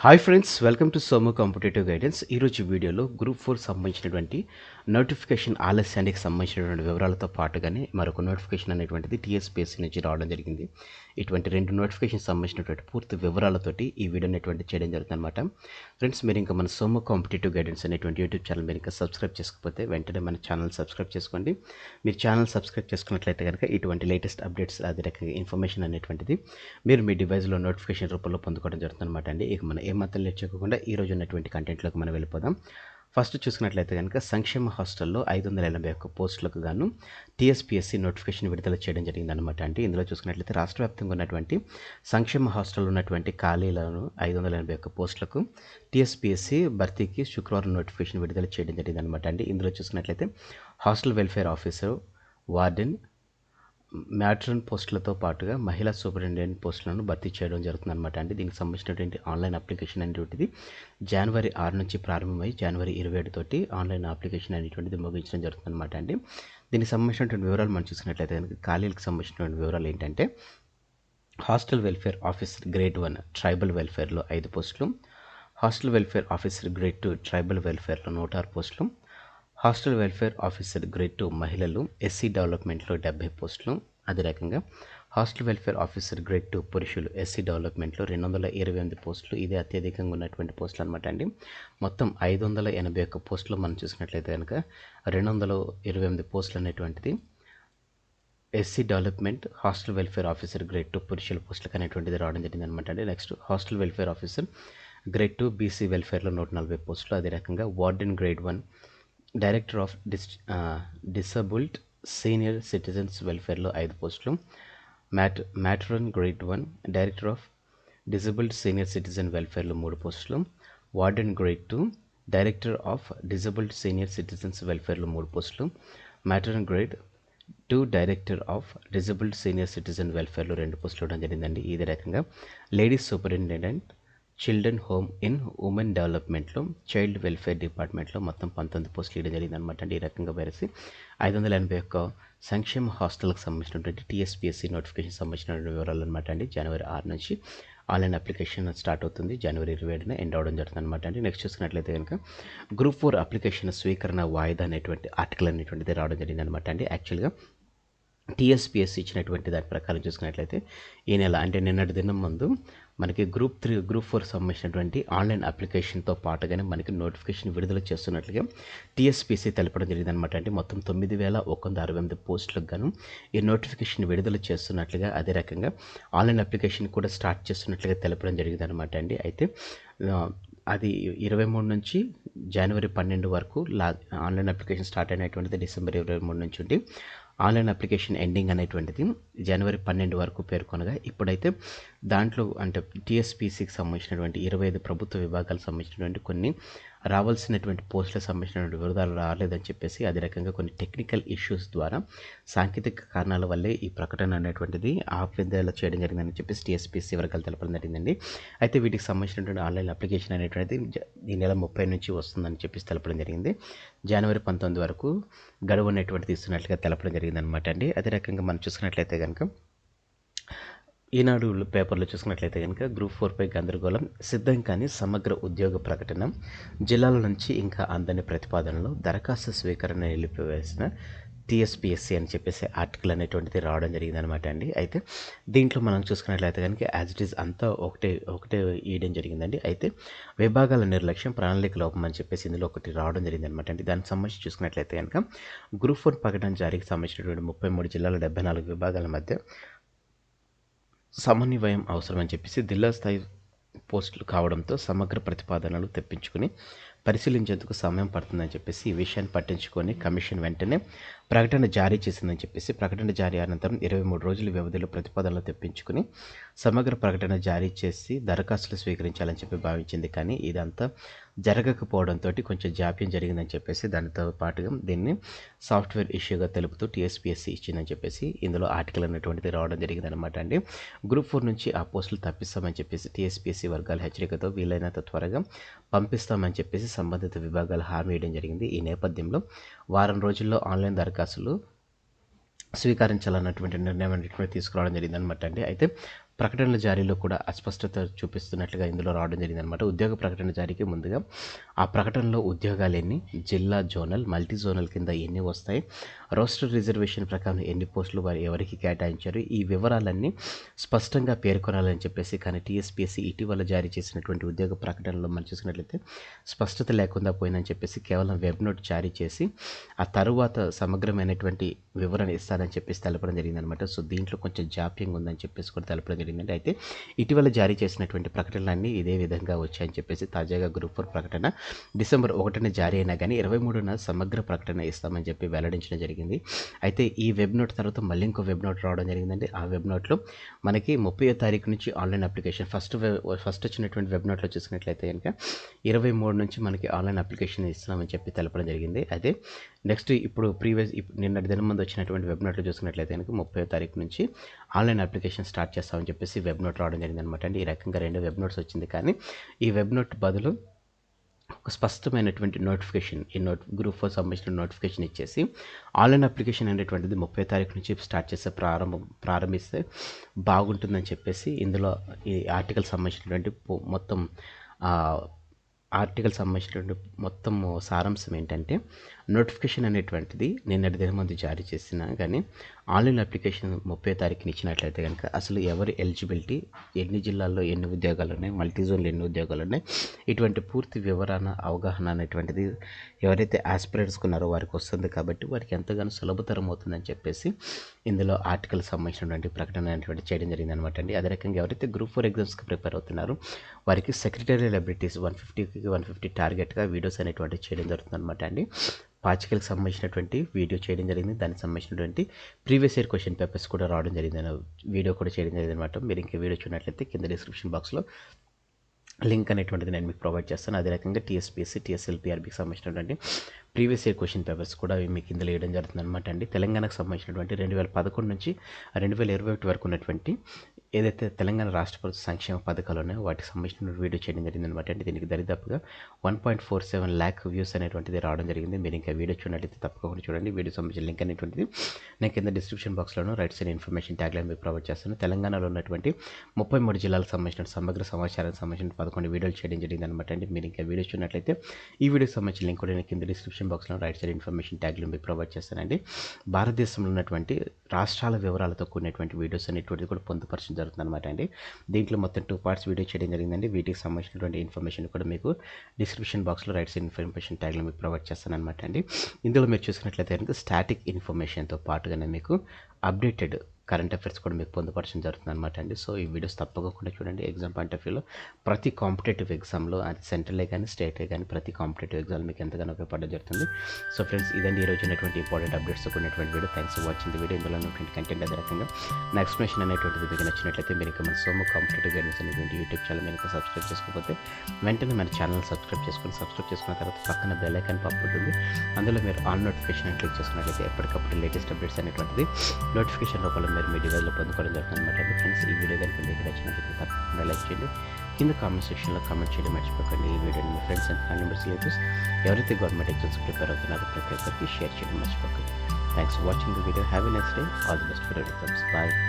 Hi friends, welcome to Somu competitive guidance. ఈరోజు వీడియోలో group 4 సంబంధించినటువంటి నోటిఫికేషన్ ఆలస్యానికి సంబంధించినటువంటి వివరాలతో పాటుగానే మరొక నోటిఫికేషన్ అనేటువంటిది టీఎస్పీఎస్సీ నుంచి రావడం జరిగింది. ఇటువంటి 2 నోటిఫికేషన్ సంబంధించినటువంటి పూర్తి వివరాలతోటి ఈ వీడియో అనేటువంటి చేయడం జరుగుతుంది అనమాట. ఫ్రెండ్స్, మీరు ఇంకా మన సోము కాంపిటేటివ్ గైడెన్స్ అనేటువంటి యూట్యూబ్ ఛానల్ మీరు ఇంకా సబ్స్క్రైబ్ చేసుకోకపోతే వెంటనే మన ఛానల్ సబ్స్క్రైబ్ చేసుకోండి. మీరు ఛానల్ సబ్స్క్రైబ్ చేసుకున్నట్లయితే కనుక ఇటువంటి లేటెస్ట్ అప్డేట్స్ అదే రకంగా ఇన్ఫర్మేషన్ అనేటువంటిది మీరు మీ డివైస్లో నోటిఫికేషన్ రూపంలో పొందుకోవడం జరుగుతుంది అనమాట అండి. ఇక మన ఏమాత్రం లేట్ చేయకుండా ఈ రోజు ఉన్నటువంటి కంటెంట్లోకి మనం వెళ్ళిపోదాం. ఫస్ట్ చూసుకున్నట్లయితే కనుక సంక్షేమ హాస్టల్లో 581 పోస్టులకు గాను టీఎస్పీఎస్సీ నోటిఫికేషన్ విడుదల చేయడం జరిగిందనమాట అండి. ఇందులో చూసుకున్నట్లయితే రాష్ట్ర వ్యాప్తంగా ఉన్నటువంటి సంక్షేమ హాస్టల్లో ఉన్నటువంటి ఖాళీలను 581 పోస్టులకు టీఎస్పీఎస్సీ భర్తీకి శుక్రవారం నోటిఫికేషన్ విడుదల చేయడం జరిగిందనమాట అండి. ఇందులో చూసుకున్నట్లయితే hostel welfare officer, warden, matron పోస్టులతో పాటుగా మహిళా సూపరింటెండెంట్ పోస్టులను భర్తీ చేయడం జరుగుతుందన్నమాట అండి. దీనికి సంబంధించినటువంటి ఆన్లైన్ అప్లికేషన్ అనేటువంటిది జనవరి 6 నుంచి ప్రారంభమై జనవరి 27 తోటి ఆన్లైన్ అప్లికేషన్ అనేటువంటిది ముగించడం జరుగుతుందన్నమాట అండి. దీనికి సంబంధించినటువంటి వివరాలు మనం చూసినట్లయితే కనుక ఖాళీలకు సంబంధించినటువంటి వివరాలు ఏంటంటే hostel welfare officer grade 1 tribal వెల్ఫేర్లో 5 పోస్టులు, hostel welfare officer grade 2 tribal వెల్ఫేర్లో 106 పోస్టులు, హాస్టల్ వెల్ఫేర్ ఆఫీసర్ గ్రేడ్ 2 మహిళలు ఎస్సీ డెవలప్మెంట్లో 70 పోస్టులు, అదే రకంగా హాస్టల్ వెల్ఫేర్ ఆఫీసర్ గ్రేడ్ 2 పురుషులు ఎస్సీ డెవలప్మెంట్లో 228 పోస్టులు. ఇదే అత్యధికంగా ఉన్నటువంటి పోస్టులు అనమాట అండి. మొత్తం 581 పోస్టులు మనం చూసినట్లయితే కనుక 228 పోస్టులు అనేటువంటిది SC development hostel welfare officer grade 2 పురుషుల పోస్టులకు అనేటువంటిది రావడం జరిగింది అనమాట అండి. Next hostel welfare officer grade 2 BC వెల్ఫేర్లో 140 పోస్టులు, అదే రకంగా warden grade 1 director of disabled senior citizens వెల్ఫేర్లో 5 పోస్టులు, matron grade 1 director of disabled senior citizen వెల్ఫేర్లో 3 పోస్టులు, warden grade 2 director of disabled senior citizens వెల్ఫేర్లో 3 పోస్టులు, matron grade 2 director of disabled senior citizen వెల్ఫేర్లో 2 పోస్టులు ఇవ్వడం జరిగిందండి. ఇదే రకంగా ladies superintendent children home in women డెవలప్మెంట్లో చైల్డ్ వెల్ఫేర్ డిపార్ట్మెంట్లో మొత్తం 19 పోస్టులు ఇవ్వడం జరిగింది అనమాట అండి. ఈ రకంగా వేసి 581 సంక్షేమ హాస్టల్కి సంబంధించినటువంటి టీఎస్పీఎస్సీ నోటిఫికేషన్ సంబంధించిన వివరాలు అనమాట అండి. జనవరి 6 నుంచి ఆన్లైన్ అప్లికేషన్ స్టార్ట్ అవుతుంది, జనవరి 27న ఎండ్ అవడం జరుగుతుంది అనమాట అండి. నెక్స్ట్ చూసుకున్నట్లయితే కనుక గ్రూప్ 4 అప్లికేషన్ స్వీకరణ వాయిదా అనేటువంటి ఆర్టికల్ అనేటువంటిది రావడం జరిగింది అనమాట అండి. యాక్చువల్గా టీఎస్పీఎస్సీ ఇచ్చినటువంటి దాని ప్రకారం చూసుకున్నట్లయితే ఈ నెల అంటే నిన్నటి దినం ముందు మనకి గ్రూప్ 3 గ్రూప్ 4 సంబంధించినటువంటి ఆన్లైన్ అప్లికేషన్తో పాటుగానే మనకి నోటిఫికేషన్ విడుదల చేస్తున్నట్లుగా టీఎస్పీఎస్సీ తెలపడం జరిగిందనమాట అండి. మొత్తం 9168 పోస్టులకు గాను ఈ నోటిఫికేషన్ విడుదల చేస్తున్నట్లుగా, అదే రకంగా ఆన్లైన్ అప్లికేషన్ కూడా స్టార్ట్ చేస్తున్నట్లుగా తెలపడం జరిగిందనమాట అండి. అయితే అది 23 నుంచి జనవరి 12 వరకు ఆన్లైన్ అప్లికేషన్ స్టార్ట్ అయినటువంటిది డిసెంబర్ 23 నుంచి ఉండి ఆన్లైన్ అప్లికేషన్ ఎండింగ్ అనేటువంటిది జనవరి 12 వరకు పేర్కొనగా, ఇప్పుడైతే దాంట్లో అంటే టీఎస్పీసీకి సంబంధించినటువంటి 25 ప్రభుత్వ విభాగాలకు సంబంధించినటువంటి కొన్ని రావాల్సినటువంటి పోస్టులకు సంబంధించినటువంటి వివరాలు రాలేదని చెప్పేసి, అదే రకంగా కొన్ని టెక్నికల్ ఇష్యూస్ ద్వారా సాంకేతిక కారణాల వల్లే ఈ ప్రకటన అనేటువంటిది ఆపివేలా చేయడం జరిగిందని చెప్పేసి టీఎస్పీసీ వర్గాలు తెలపడం జరిగిందండి. అయితే వీటికి సంబంధించినటువంటి ఆన్లైన్ అప్లికేషన్ అనేటువంటిది ఈ నెల 30 నుంచి వస్తుందని చెప్పేసి తెలపడం జరిగింది. జనవరి 19 వరకు గడువు అనేటువంటిది ఇస్తున్నట్లుగా తెలపడం జరిగిందనమాట అండి. అదే రకంగా మనం చూసుకున్నట్లయితే కనుక ఈనాడు పేపర్లో చూసుకున్నట్లయితే కనుక గ్రూప్ 4పై గందరగోళం, సిద్ధం కానీ సమగ్ర ఉద్యోగ ప్రకటన, జిల్లాల నుంచి ఇంకా అందని ప్రతిపాదనలు, దరఖాస్తు స్వీకరణ నిలిపివేసిన టీఎస్పీఎస్సీ అని చెప్పేసి ఆర్టికల్ అనేటువంటిది రావడం జరిగిందనమాట అండి. అయితే దీంట్లో మనం చూసుకున్నట్లయితే కనుక యాజ్ ఇట్ ఈజ్ అంతా ఒకటే ఇయడం జరిగిందండి. అయితే విభాగాల నిర్లక్ష్యం, ప్రణాళిక లోపం అని చెప్పేసి ఇందులో ఒకటి రావడం జరిగిందనమాట అండి. దానికి సంబంధించి చూసుకున్నట్లయితే కనుక గ్రూప్ 4 ప్రకటన జారీకి సంబంధించినటువంటి 33 జిల్లాల 74 విభాగాల మధ్య సమన్వయం అవసరమని చెప్పేసి జిల్లా స్థాయి పోస్టులు కావడంతో సమగ్ర ప్రతిపాదనలు తెప్పించుకుని పరిశీలించేందుకు సమయం పడుతుందని చెప్పేసి ఈ విషయాన్ని పట్టించుకొని కమిషన్ వెంటనే ప్రకటన జారీ చేసిందని చెప్పేసి, ప్రకటన జారీ అనంతరం 23 రోజుల వ్యవధిలో ప్రతిపాదనలు తెప్పించుకుని సమగ్ర ప్రకటన జారీ చేసి దరఖాస్తులు స్వీకరించాలని చెప్పి భావించింది. కానీ ఇదంతా జరగకపోవడంతో కొంచెం జాప్యం జరిగిందని చెప్పేసి, దానితో పాటుగా దీన్ని సాఫ్ట్వేర్ ఇష్యూగా తెలుపుతూ టీఎస్పీఎస్సీ ఇచ్చిందని చెప్పేసి ఇందులో ఆర్టికల్ అనేటువంటిది రావడం జరిగిందనమాట అండి. గ్రూప్ 4 నుంచి ఆ పోస్టులు తప్పిస్తామని చెప్పేసి టీఎస్పీఎస్సీ వర్గాల హెచ్చరికతో వీలైనంత త్వరగా పంపిస్తామని చెప్పేసి సంబంధిత విభాగాలు హామీ ఇవ్వడం జరిగింది. ఈ నేపథ్యంలో వారం రోజుల్లో ఆన్లైన్ దరఖాస్తులు స్వీకరించాలన్నటువంటి నిర్ణయం అనేటువంటి తీసుకురావడం జరిగిందనమాట అండి. అయితే ప్రకటనల జారీలో కూడా అస్పష్టత చూపిస్తున్నట్లుగా ఇందులో రావడం జరిగిందనమాట. ఉద్యోగ ప్రకటన జారీకి ముందుగా ఆ ప్రకటనలో ఉద్యోగాలు ఎన్ని, జిల్లా, జోనల్, మల్టీ జోనల్ కింద ఎన్ని వస్తాయి, రోస్టర్ రిజర్వేషన్ ప్రకారం ఎన్ని పోస్టులు వారు ఎవరికి కేటాయించారు, ఈ వివరాలన్నీ స్పష్టంగా పేర్కొనాలని చెప్పేసి కానీ TSPSC ఇటీవల జారీ చేసినటువంటి ఉద్యోగ ప్రకటనలో మనం చూసినట్లయితే స్పష్టత లేకుండా పోయిందని చెప్పేసి కేవలం వెబ్ నోట్ జారీ చేసి ఆ తరువాత సమగ్రమైనటువంటి వివరణ ఇస్తారని చెప్పేసి తెలపడం జరిగిందనమాట. సో దీంట్లో కొంచెం జాప్యంగా ఉందని చెప్పేసి కూడా తెలపడం జరిగిందండి. అయితే ఇటీవల జారీ చేసినటువంటి ప్రకటనలన్నీ ఇదే విధంగా వచ్చాయని చెప్పేసి తాజాగా గ్రూప్ 4 ప్రకటన డిసెంబర్ 1న జారీ అయినా కానీ 23న సమగ్ర ప్రకటన ఇస్తామని చెప్పి వెల్లడించడం జరిగింది. అయితే ఈ వెబ్ నోట్ తర్వాత మళ్ళీ ఇంకో వెబ్ నోట్ రావడం జరిగిందండి. ఆ వెబ్ నోట్లో మనకి 30వ తారీఖు నుంచి ఆన్లైన్ అప్లికేషన్ ఫస్ట్ వచ్చినటువంటి వెబ్ నోట్లో చూసినట్లయితే కనుక 23 నుంచి మనకి ఆన్లైన్ అప్లికేషన్ ఇస్తున్నామని చెప్పి తెలపడం జరిగింది. అయితే నెక్స్ట్ ఇప్పుడు నిన్నటి దినం ముందు వచ్చినటువంటి వెబ్ నోట్లో చూసినట్లయితే కనుక 30వ తారీఖు నుంచి ఆన్లైన్ అప్లికేషన్ స్టార్ట్ చేస్తామని చెప్పేసి వెబ్ నోట్ రావడం జరిగింది అనమాట అండి. ఈ రకంగా 2 వెబ్ నోట్స్ వచ్చింది. కానీ ఈ వెబ్ నోట్ బదులు ఒక స్పష్టమైనటువంటి నోటిఫికేషన్ గ్రూప్ 4 సంబంధించిన నోటిఫికేషన్ ఇచ్చేసి ఆన్లైన్ అప్లికేషన్ అనేటువంటిది 30వ తారీఖు నుంచి స్టార్ట్ చేస్తే ప్రారంభిస్తే బాగుంటుందని చెప్పేసి ఇందులో ఈ ఆర్టికల్ సంబంధించినటువంటి మొత్తం సారాంశం ఏంటంటే నోటిఫికేషన్ అనేటువంటిది నిన్నటి దినం ముందు జారీ చేసినా కానీ ఆన్లైన్ అప్లికేషన్ 30వ తారీఖుని ఇచ్చినట్లయితే కనుక అసలు ఎవరి ఎలిజిబిలిటీ, ఎన్ని జిల్లాల్లో ఎన్ని ఉద్యోగాలు ఉన్నాయి, మల్టీ జోన్లో ఎన్ని ఉద్యోగాలు ఉన్నాయి, ఇటువంటి పూర్తి అవగాహన అనేటువంటిది ఎవరైతే ఆస్పిరెంట్స్కి ఉన్నారో వారికి వస్తుంది. కాబట్టి వారికి ఎంతగానో సులభతరం అవుతుందని చెప్పేసి ఇందులో ఆర్టికల్ సంబంధించినటువంటి ప్రకటన అనేటువంటి చేయడం జరిగింది అనమాట అండి. అదే రకంగా ఎవరైతే గ్రూప్ 4 ఎగ్జామ్స్కి ప్రిపేర్ అవుతున్నారో వారికి సెక్రటరియల్ అబిలిటీస్ 150 టార్గెట్గా వీడియోస్ అనేటువంటి చేయడం జరుగుతుంది అనమాట అండి. పాచికలకు సంబంధించినటువంటి వీడియో చేయడం జరిగింది. దానికి సంబంధించినటువంటి ప్రీవియస్ ఇయర్ క్వశ్చన్ పేపర్స్ కూడా రావడం జరిగింది, వీడియో కూడా చేయడం జరిగింది అనమాట. మీరు ఇంకా వీడియో చూడనట్లయితే కింద డిస్క్రిప్షన్ బాక్స్లో లింక్ అనేటువంటిది నేను మీకు ప్రొవైడ్ చేస్తాను. అదే రకంగా TSPSC, TSLPRBకి సంబంధించినటువంటి ప్రీవియస్ ఇయర్ క్వశ్చన్ పేపర్స్ కూడా మీకు ఇందులో వేయడం జరుగుతుంది అనమాట అండి. తెలంగాణకు సంబంధించినటువంటి 2011 నుంచి 2021 వరకు ఉన్నటువంటి ఏదైతే తెలంగాణ రాష్ట్ర ప్రభుత్వ సంక్షేమ పథకాలు ఉన్నాయో వాటికి సంబంధించిన వీడియో చేయడం జరిగింది అనమాట అండి. దీనికి దరిదాపుగా 1.47 lakh వ్యూస్ అనేటువంటిది రావడం జరిగింది. మీరు ఇంకా వీడియో చూడనట్లయితే తప్పకుండా చూడండి. వీడియో సంబంధించిన లింక్ అనేటువంటిది నేను కింద డిస్క్రిప్షన్ బాక్స్లోనూ రైట్ సైడ్ ఇన్ఫర్మేషన్ ట్యాగ్లో మీకు ప్రొవైడ్ చేస్తాను. తెలంగాణలో ఉన్నటువంటి 33 జిల్లాలకు సంబంధించిన సమగ్ర సమాచారానికి సంబంధించిన 11 వీడియోలు చేయడం జరిగింది అనమాట అండి. మీరు ఇంకా వీడియో చూడనట్లయితే ఈ వీడియోకి సంబంధించిన లింక్ కూడా నేను కింద డిస్క్రిప్షన్ బాక్స్లో రైట్ సైడ్ ఇన్ఫర్మేషన్ ట్యాగ్లో మీకు ప్రొవైడ్ చేస్తానండి. భారతదేశంలో ఉన్నటువంటి రాష్ట్రాల వివరాలతో కూడినటువంటి వీడియోస్ అనేటువంటిది కూడా పొందుపరచడం జరుగుతుంది అనమాట అండి. దీంట్లో మొత్తం 2 parts వీడియో చేయడం జరిగిందండి. వీటికి సంబంధించినటువంటి ఇన్ఫర్మేషన్ కూడా మీకు డిస్క్రిప్షన్ బాక్స్లో రైట్ సైడ్ ఇన్ఫర్మేషన్ ట్యాగ్లో మీకు ప్రొవైడ్ చేస్తాను అనమాట అండి. ఇందులో మీరు చూసినట్లయితే కనుక స్టాటిక్ ఇన్ఫర్మేషన్తో పాటుగానే మీకు అప్డేటెడ్ కరెంట్ అఫైర్స్ కూడా మీకు పొందుపరచడం జరుగుతుంది అనమాట అండి. సో ఈ వీడియోస్ తప్పకుండా చూడండి. ఎగ్జామ్ పాయింట్ ఆఫ్ వ్యూలో ప్రతి కాంపిటేటివ్ ఎగ్జామ్లో అది సెంట్రలే కానీ స్టేటే కానీ ప్రతి కాంపిటేటివ్ ఎగ్జామ్ మీకు ఎంతగానో ఉపయోగపడడం జరుగుతుంది. సో ఫ్రెండ్స్, ఇదండి ఈరోజు ఉన్నటువంటి ఇంపార్టెంట్ అప్డేట్స్ ఉన్నటువంటి video. Thanks for watching the video. ఇందులో ఉన్నటువంటి కంటెంట్ అదే రకంగా నా ఎక్స్ప్లెనేషన్ అనేటువంటిది మీకు నచ్చినట్లయితే మీరు ఇంకా మన సోము కాంపిటేటివ్ గైడెన్స్ అనేటువంటి యూట్యూబ్ ఛానల్ మీరు సబ్స్క్రైబ్ చేసుకోకపోతే వెంటనే మన ఛానల్ సబ్స్క్రైబ్ చేసుకున్న తర్వాత పక్కన బెల్ ఐకాన్ పాప్ ఉంటుంది. అందులో మీరు ఆల్ నోటిఫికేషన్ అని క్లిక్ చేసుకున్నట్లయితే ఎప్పటికప్పుడు లేటెస్ట్ అప్డేట్స్ అనేటువంటిది నోటిఫికేషన్ రూపంలో మీరు మీ డివైస్లో పొందుకోవడం జరుగుతుంది అనమాట. ఫ్రెండ్స్, ఈ వీడియో కనుక మీకు నచ్చినట్లయితే తప్పకుండా లైక్ చేయండి. కింద కామెంట్ సెక్షన్లో కామెంట్ చేయడం మర్చిపోకండి. ఈ వీడియోని మీ friends and family members, relatives ఎవరైతే గవర్నమెంట్ ఎగ్జామ్స్ ప్రిపేర్ అవుతున్నారో ప్రతి ఒక్కరికి షేర్ చేయడం మర్చిపోకండి. Thanks for watching the video. Have a nice day. All the best for your exams. Bye.